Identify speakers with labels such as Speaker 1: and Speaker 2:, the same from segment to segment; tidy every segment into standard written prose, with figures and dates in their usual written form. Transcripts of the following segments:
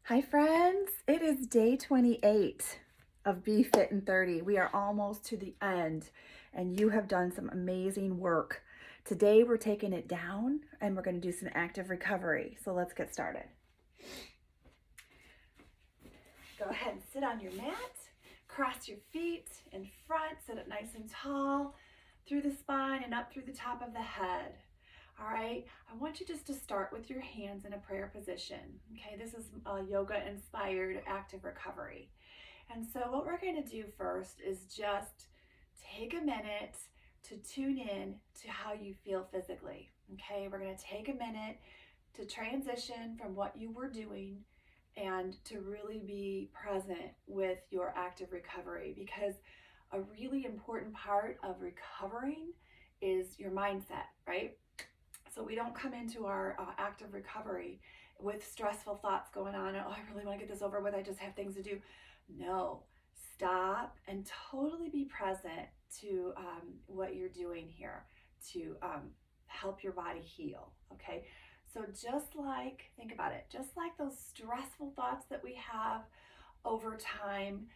Speaker 1: Hi, friends. It is day 28 of Be Fit in 30. We are almost to the end, and you have done some amazing work. Today, we're taking it down and we're going to do some active recovery. So, let's get started. Go ahead and sit on your mat. Cross your feet in front, sit up nice and tall through the spine and up through the top of the head. All right, I want you just to start with your hands in a prayer position. Okay, this is a yoga inspired active recovery. And so, what we're going to do first is just take a minute to tune in to how you feel physically. Okay, we're going to take a minute to transition from what you were doing and to really be present with your active recovery, because a really important part of recovering is your mindset, right? So we don't come into our active recovery with stressful thoughts going on. Oh, I really want to get this over with. I just have things to do. No, stop and totally be present to what you're doing here to help your body heal. Okay. So think about it, just like those stressful thoughts that we have over time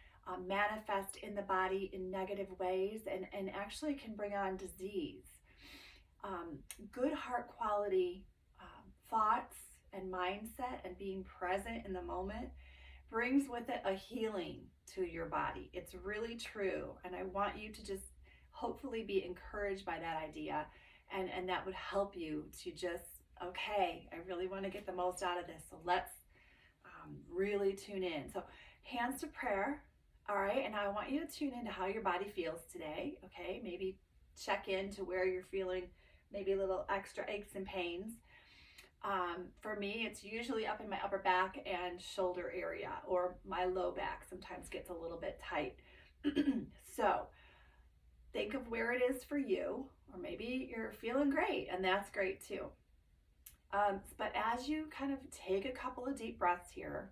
Speaker 1: manifest in the body in negative ways and actually can bring on disease. Good heart quality thoughts and mindset and being present in the moment brings with it a healing to your body. It's really true. And I want you to just hopefully be encouraged by that idea. And that would help you to just, okay, I really want to get the most out of this. So let's really tune in. So, hands to prayer. All right. And I want you to tune into how your body feels today. Okay. Maybe check into where you're feeling maybe a little extra aches and pains. For me, it's usually up in my upper back and shoulder area, or my low back sometimes gets a little bit tight. So think of where it is for you, or maybe you're feeling great, and that's great too. But as you kind of take a couple of deep breaths here,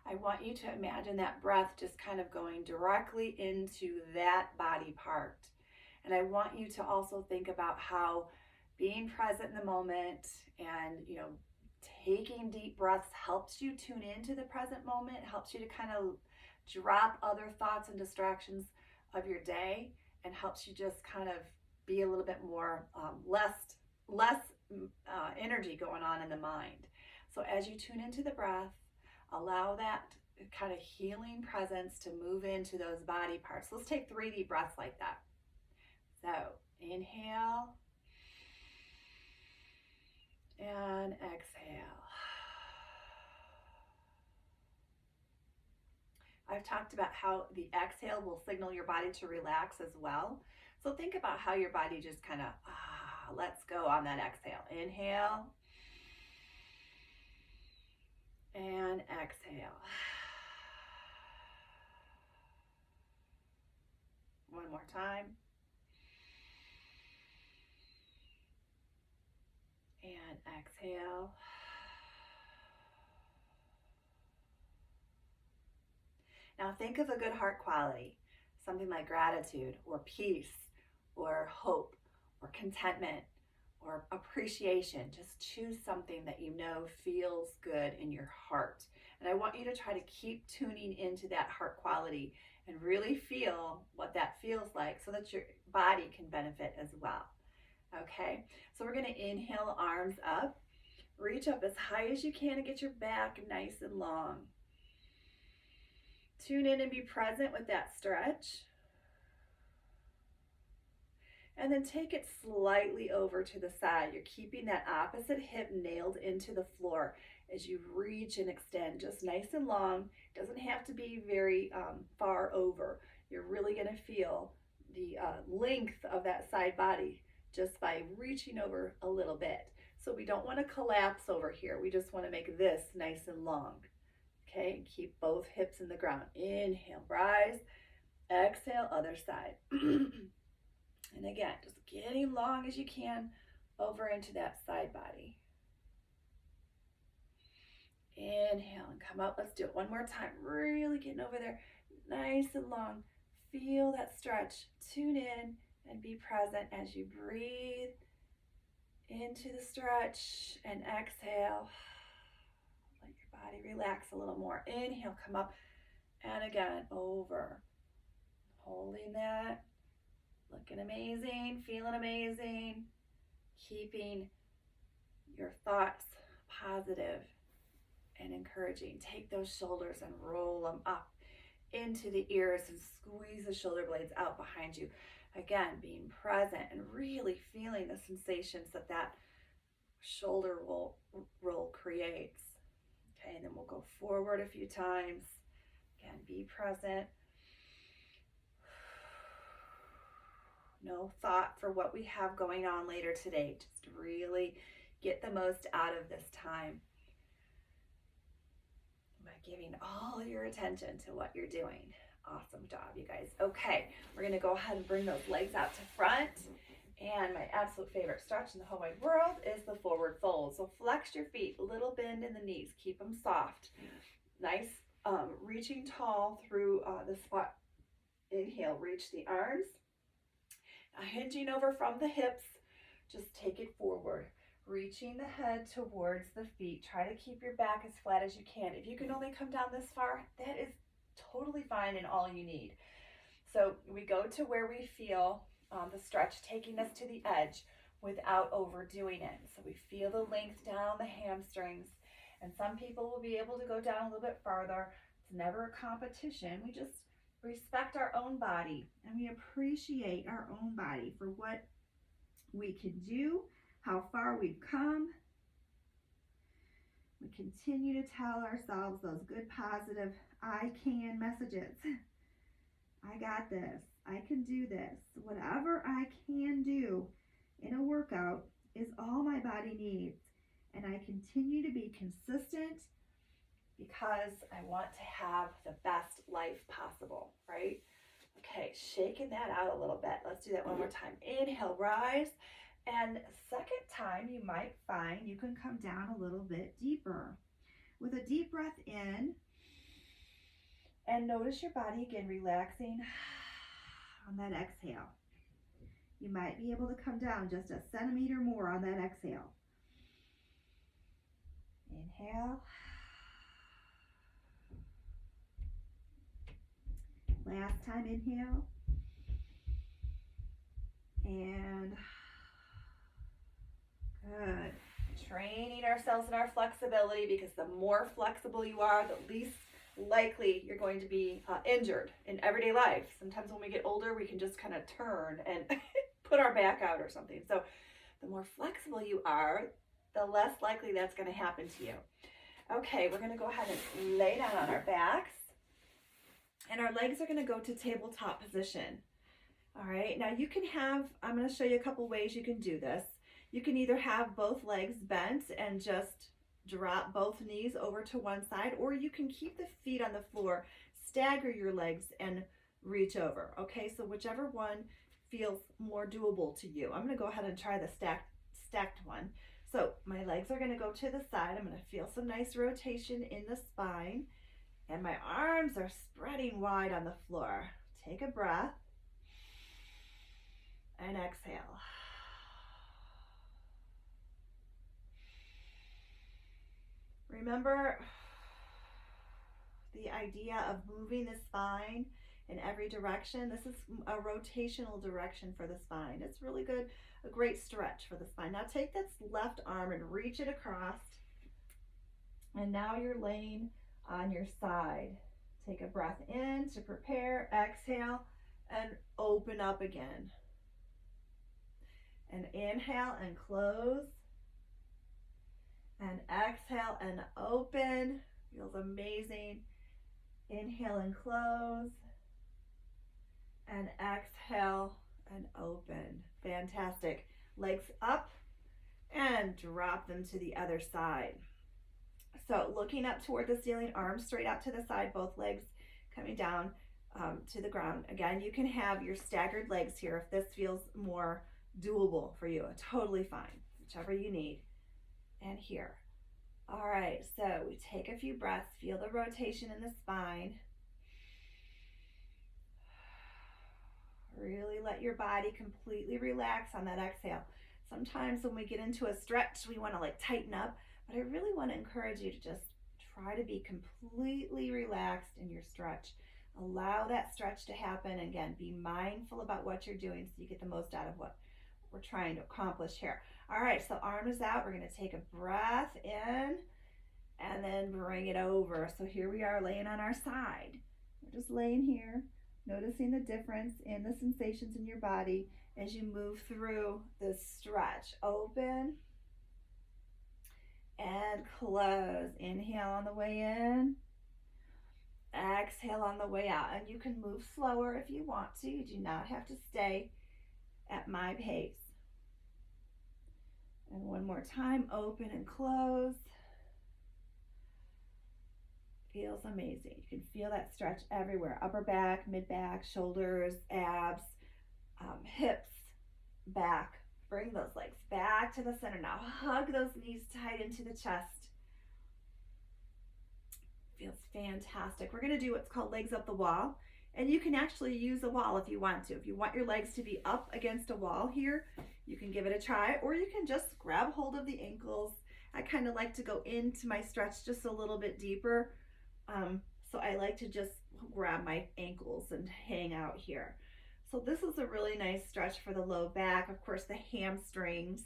Speaker 1: I want you to imagine that breath just kind of going directly into that body part. And I want you to also think about how being present in the moment and, taking deep breaths helps you tune into the present moment, helps you to kind of drop other thoughts and distractions of your day, and helps you just kind of be a little bit more less energy going on in the mind. So as you tune into the breath, allow that kind of healing presence to move into those body parts. Let's take 3 deep breaths like that. So inhale and exhale. I've talked about how the exhale will signal your body to relax as well. So think about how your body just kind of lets go on that exhale. Inhale and exhale. One more time. And exhale. Now think of a good heart quality, something like gratitude or peace or hope or contentment or appreciation. Just choose something that you know feels good in your heart. And I want you to try to keep tuning into that heart quality and really feel what that feels like so that your body can benefit as well. Okay, so we're going to inhale, arms up, reach up as high as you can and get your back nice and long. Tune in and be present with that stretch. And then take it slightly over to the side. You're keeping that opposite hip nailed into the floor as you reach and extend, just nice and long. It doesn't have to be very far over. You're really going to feel the length of that side body just by reaching over a little bit. So we don't want to collapse over here. We just want to make this nice and long. Okay, keep both hips in the ground. Inhale, rise. Exhale, other side. And again, just getting long as you can over into that side body. Inhale and come up. Let's do it one more time. Really getting over there nice and long. Feel that stretch. Tune in and be present as you breathe into the stretch and exhale. Let your body relax a little more. Inhale, come up, and again, over. Holding that, looking amazing, feeling amazing, keeping your thoughts positive and encouraging. Take those shoulders and roll them up into the ears and squeeze the shoulder blades out behind you. Again, being present and really feeling the sensations that that shoulder roll creates. Okay, and then we'll go forward a few times. Again, be present. No thought for what we have going on later today. Just really get the most out of this time by giving all your attention to what you're doing. Awesome job, you guys. Okay, we're gonna go ahead and bring those legs out to front. And my absolute favorite stretch in the whole wide world is the forward fold. So flex your feet, a little bend in the knees, keep them soft. Nice, reaching tall through the spine. Inhale, reach the arms. Now hinging over from the hips, just take it forward. Reaching the head towards the feet. Try to keep your back as flat as you can. If you can only come down this far, that is totally fine and all you need. So we go to where we feel the stretch taking us to the edge without overdoing it. So we feel the length down the hamstrings, and some people will be able to go down a little bit farther. It's never a competition. We just respect our own body and we appreciate our own body for what we can do, how far we've come. We continue to tell ourselves those good, positive, I can messages. I got this. I can do this. Whatever I can do in a workout is all my body needs. And I continue to be consistent because I want to have the best life possible, right? Okay, shaking that out a little bit. Let's do that one more time. Inhale, rise. And second time, you might find you can come down a little bit deeper. With a deep breath in, and notice your body again relaxing on that exhale. You might be able to come down just a centimeter more on that exhale. Inhale. Last time, inhale. And good. Training ourselves in our flexibility, because the more flexible you are, the least likely you're going to be injured in everyday life. Sometimes when we get older, we can just kind of turn and put our back out or something. So the more flexible you are, the less likely that's going to happen to you. Okay, we're going to go ahead and lay down on our backs. And our legs are going to go to tabletop position. All right, now you can have, I'm going to show you a couple ways you can do this. You can either have both legs bent and just drop both knees over to one side, or you can keep the feet on the floor, stagger your legs and reach over. Okay, so whichever one feels more doable to you. I'm going to go ahead and try the stacked one. So my legs are going to go to the side. I'm going to feel some nice rotation in the spine, and my arms are spreading wide on the floor. Take a breath and exhale. Remember the idea of moving the spine in every direction. This is a rotational direction for the spine. It's really good, a great stretch for the spine. Now take this left arm and reach it across. And now you're laying on your side. Take a breath in to prepare, exhale, and open up again. And inhale and close. And exhale and open. Feels amazing. Inhale and close. And exhale and open. Fantastic. Legs up and drop them to the other side. So looking up toward the ceiling, arms straight out to the side, both legs coming down to the ground. Again, you can have your staggered legs here if this feels more doable for you. Totally fine, whichever you need. And here. All right, so we take a few breaths, feel the rotation in the spine. Really let your body completely relax on that exhale. Sometimes when we get into a stretch, we want to like tighten up, but I really want to encourage you to just try to be completely relaxed in your stretch. Allow that stretch to happen. Again, be mindful about what you're doing so you get the most out of what we're trying to accomplish here. All right, so arm is out. We're going to take a breath in and then bring it over. So here we are laying on our side. We're just laying here, noticing the difference in the sensations in your body as you move through this stretch. Open and close. Inhale on the way in. Exhale on the way out. And you can move slower if you want to. You do not have to stay at my pace. And one more time, open and close. Feels amazing. You can feel that stretch everywhere. Upper back, mid back, shoulders, abs, hips, back. Bring those legs back to the center. Now hug those knees tight into the chest. Feels fantastic. We're going to do what's called legs up the wall. And you can actually use a wall if you want to. If you want your legs to be up against a wall here, you can give it a try. Or you can just grab hold of the ankles. I kind of like to go into my stretch just a little bit deeper. So I like to just grab my ankles and hang out here. So this is a really nice stretch for the low back, of course the hamstrings.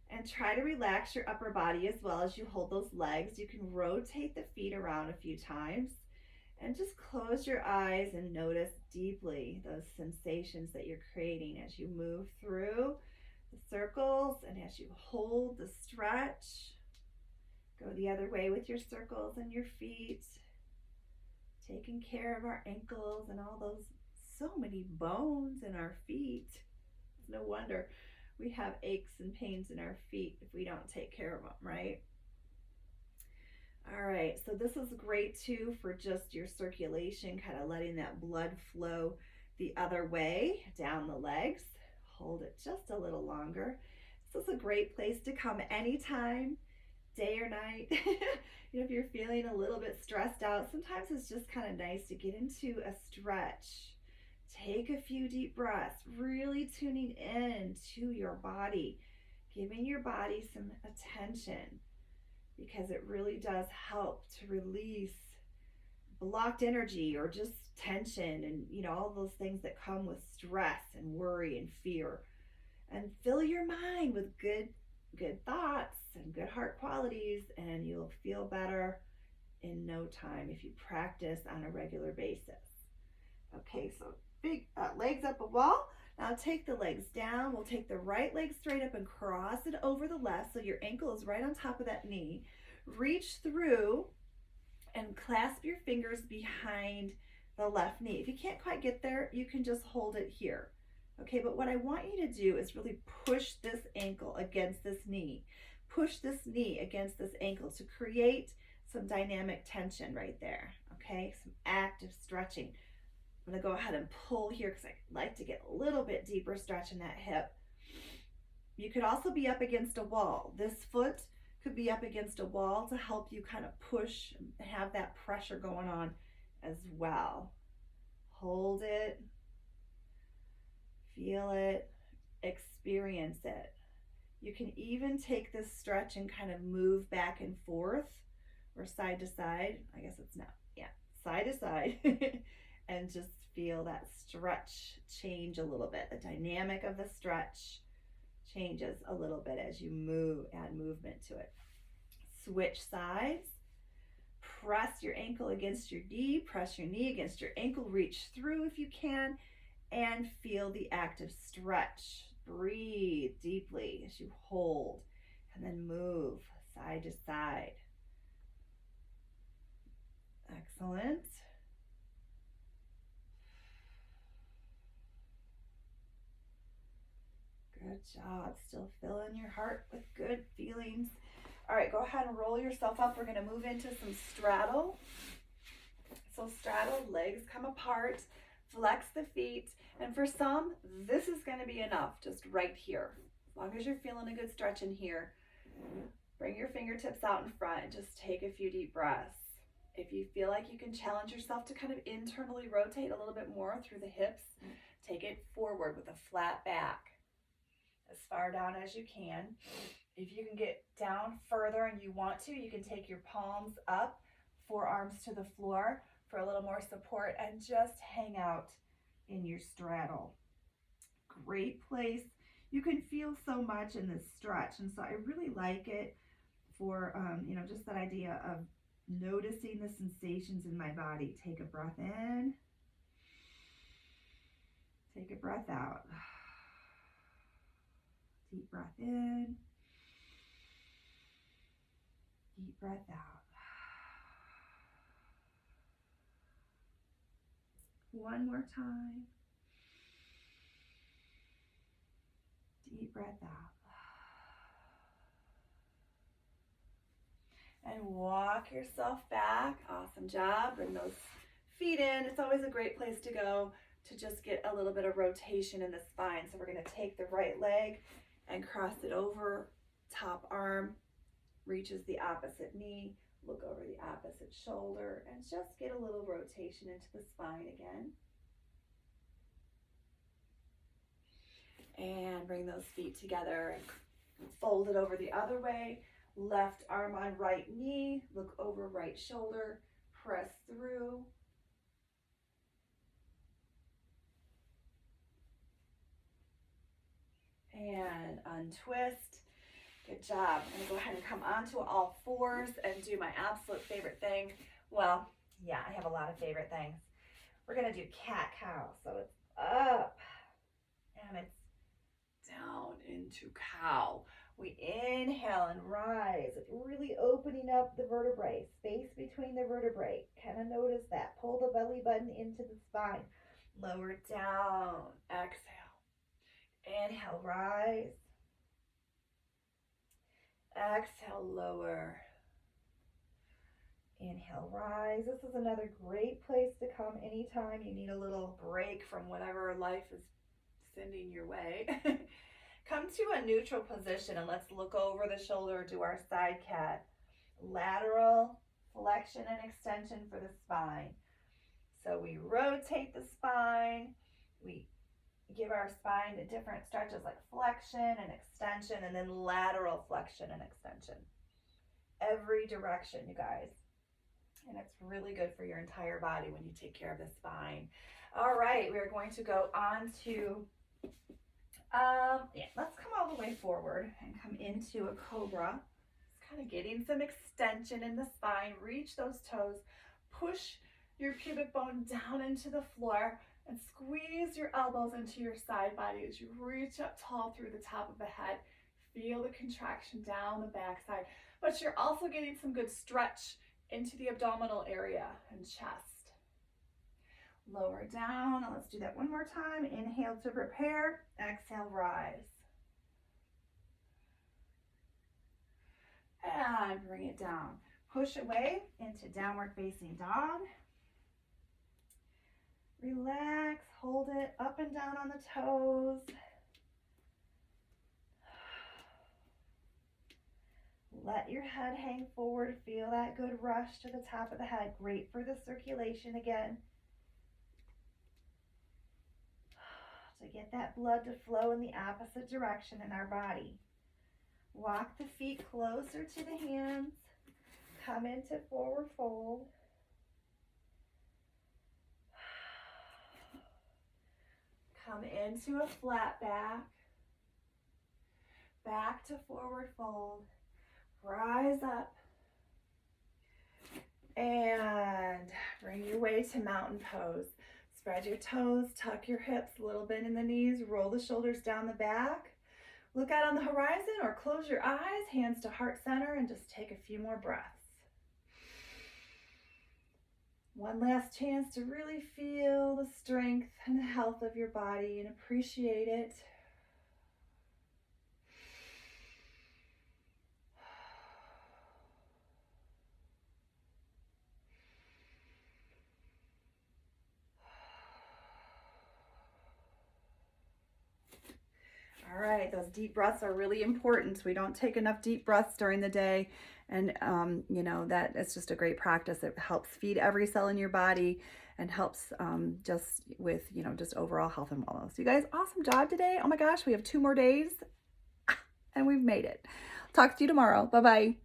Speaker 1: And try to relax your upper body as well as you hold those legs. You can rotate the feet around a few times and just close your eyes and notice deeply those sensations that you're creating as you move through the circles and as you hold the stretch. Go the other way with your circles and your feet, taking care of our ankles and all those, so many bones in our feet. It's no wonder we have aches and pains in our feet if we don't take care of them, right? All right, so this is great too for just your circulation, kind of letting that blood flow the other way down the legs. Hold it just a little longer. This is a great place to come anytime, day or night. If you're feeling a little bit stressed out, sometimes it's just kind of nice to get into a stretch. Take a few deep breaths, really tuning in to your body, giving your body some attention, because it really does help to release blocked energy or just tension and all those things that come with stress and worry and fear. And fill your mind with good thoughts and good heart qualities, and you'll feel better in no time if you practice on a regular basis. Okay, so big legs up a wall. Now take the legs down. We'll take the right leg straight up and cross it over the left so your ankle is right on top of that knee. Reach through and clasp your fingers behind the left knee. If you can't quite get there, you can just hold it here. Okay, but what I want you to do is really push this ankle against this knee. Push this knee against this ankle to create some dynamic tension right there. Okay, some active stretching. I'm going to go ahead and pull here because I like to get a little bit deeper stretch in that hip. You could also be up against a wall. This foot could be up against a wall to help you kind of push and have that pressure going on as well. Hold it, feel it, experience it. You can even take this stretch and kind of move back and forth or side to side. I guess it's not, side to side. And just feel that stretch change a little bit. The dynamic of the stretch changes a little bit as you move, add movement to it. Switch sides. Press your ankle against your knee. Press your knee against your ankle. Reach through if you can and feel the active stretch. Breathe deeply as you hold and then move side to side. Excellent. Good job. Still filling your heart with good feelings. All right, go ahead and roll yourself up. We're going to move into some straddle. So straddle, legs come apart, flex the feet. And for some, this is going to be enough, just right here. As long as you're feeling a good stretch in here, bring your fingertips out in front and just take a few deep breaths. If you feel like you can challenge yourself to kind of internally rotate a little bit more through the hips, take it forward with a flat back. As far down as you can. If you can get down further and you want to, you can take your palms up, forearms to the floor for a little more support, and just hang out in your straddle. Great place. You can feel so much in this stretch, and so I really like it for, just that idea of noticing the sensations in my body. Take a breath in, take a breath out. Deep breath in, deep breath out. One more time. Deep breath out. And walk yourself back. Awesome job. Bring those feet in. It's always a great place to go to just get a little bit of rotation in the spine. So we're going to take the right leg and cross it over. Top arm reaches the opposite knee. Look over the opposite shoulder and just get a little rotation into the spine again. And bring those feet together and fold it over the other way. Left arm on right knee, look over right shoulder, press through. And untwist. Good job. I'm going to go ahead and come onto all fours and do my absolute favorite thing. Well, yeah, I have a lot of favorite things. We're going to do cat-cow. So it's up and it's down into cow. We inhale and rise, really opening up the vertebrae, space between the vertebrae. Kind of notice that. Pull the belly button into the spine. Lower down. Exhale. Inhale, rise. Exhale, lower. Inhale, rise. This is another great place to come anytime you need a little break from whatever life is sending your way. Come to a neutral position and let's look over the shoulder, do our side cat. Lateral flexion and extension for the spine. So we rotate the spine, we give our spine the different stretches like flexion and extension, and then lateral flexion and extension. Every direction, you guys. And it's really good for your entire body when you take care of the spine. All right, we're going to go on to let's come all the way forward and come into a cobra. Just kind of getting some extension in the spine. Reach those toes. Push your pubic bone down into the floor and squeeze your elbows into your side body as you reach up tall through the top of the head. Feel the contraction down the backside, but you're also getting some good stretch into the abdominal area and chest. Lower down. Let's do that one more time. Inhale to prepare. Exhale, rise. And bring it down. Push away into downward facing dog. Relax. Hold it up and down on the toes. Let your head hang forward. Feel that good rush to the top of the head. Great for the circulation again. To get that blood to flow in the opposite direction in our body. Walk the feet closer to the hands. Come into forward fold. Come into a flat back. Back to forward fold. Rise up. And bring your way to mountain pose. Spread your toes, tuck your hips a little bit in the knees, roll the shoulders down the back. Look out on the horizon or close your eyes, hands to heart center, and just take a few more breaths. One last chance to really feel the strength and the health of your body and appreciate it. All right, those deep breaths are really important. We don't take enough deep breaths during the day. And, that is just a great practice. It helps feed every cell in your body and helps just with, just overall health and wellness. You guys, awesome job today. Oh my gosh, we have 2 more days.
Speaker 2: and we've made it. Talk to you tomorrow. Bye-bye.